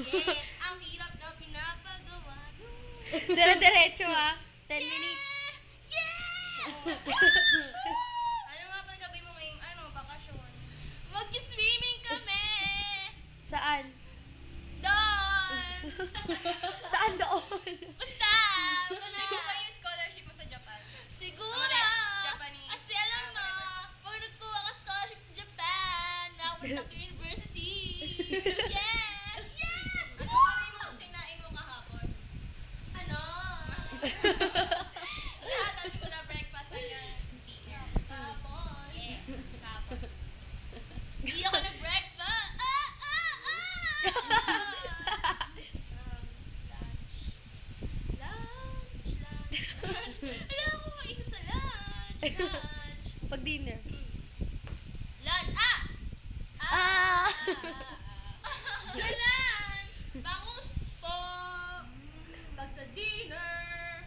Ang hirap na pinapagawa. Dire-diretso ha. 10 minutes. Ano nga pa gagawin mo ngayong bakasyon? Mag-swimming kami! Saan? Doon! Saan doon? Basta! Ano ba yung scholarship mo sa Japan? Siguro! Japanese. Kasi alam mo, pag nagkuha ka scholarship sa Japan, nakapunta ko university. Yeah! Yeah! Ano ba yung kinain mo kahapon? Ano? Lahat, tapos mo na breakfast hanggang dinner. Kahapon. Yeah, kahapon. Hindi ako nag-breakfast. Lunch. Wala akong maisip sa lunch. Pag dinner. Lunch. Sa lunch. Bangus po. Pag sa dinner.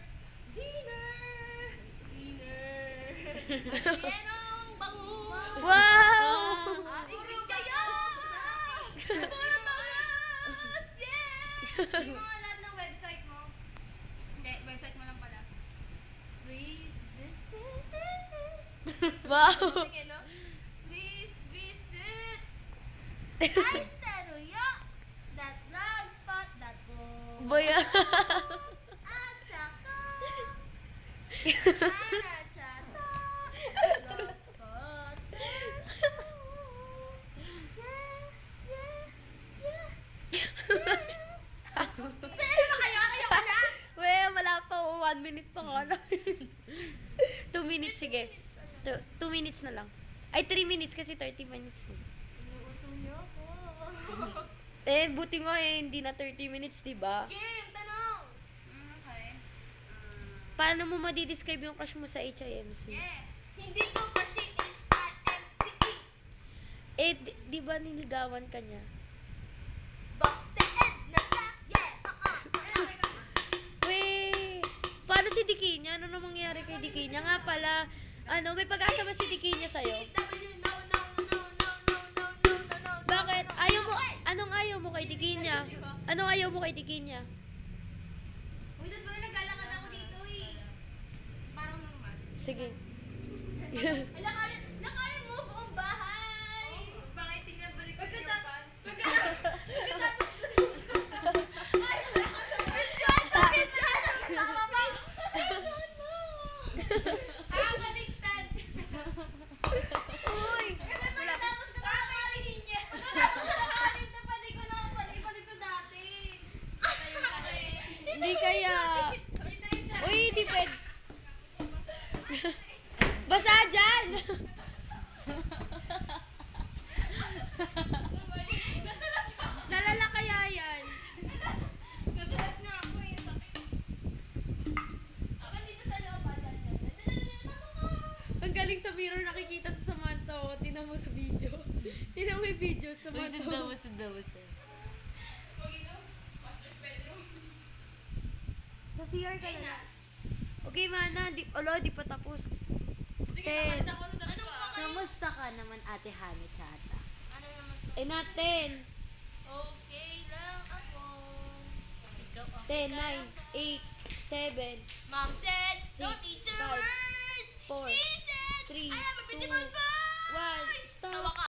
Yenong bangus. Wow! Ating kayo. Puro bangus. Yeah. Yung mga lahat ng website mo. Hindi, website mo lang pala. Please visit. Wow! Sige, no? Please visit. Blogspot.com. Boya. At saka. Blogspot. Sino ba kayo? Ayoko na. Well, wala pa. 1 minute pa nga lang. 2 minutes, sige. 2 minutes na lang. Ay, 3 minutes kasi 30 minutes. Inuuto niyo ako. Buti nga hindi na 30 minutes, diba? Game, tanong. Okay. Paano mo madidescribe yung crush mo sa HIMC? Yes. Hindi ko kasi HIMCE. Di ba niligawan ka niya? Busted na siya. Yeah. Weh! Paano si Dikinya? Ano nang mangyari kay Dikinya? Nga pala, may pag-asa ba si Dikinya sa'yo? Bakit? Anong ayaw mo kay Dikinya? Anong ayaw mo kay Dikinya? Uy, doon pala naglalakad ako dito eh. Parang normal. Sige. Lakarin mo buong bahay. Bakit tingnan balik ko yung pants? Baliktad. Uy! Kasi pagkatapos ko nakakarinig niya. Pagkatapos ko nakakarinig na pati ko na balik sa dati. Tayo kasi. Hindi kaya. Uy, hindi pwede. Basa dyan! Nalala kaya yan? Nadulas na ako eh. Sakit. Ako dito sa loob. Ang galing sa mirror nakikita sa Samantha. Oh. Tinan mo sa video. Tinan mo yung video sa Samantha. Sa CR ka na. Okay, mana. Di pa tapos. Sige, Ten. nakanta ko. Kamusta ka naman, Ate Hani Chata? Ano naman to? Natin. Okay lang ako. Ikaw ako. 10, 9, 8, 7, Mom said, don't Six, eat your five, words. four, She said, three, I have a two, beautiful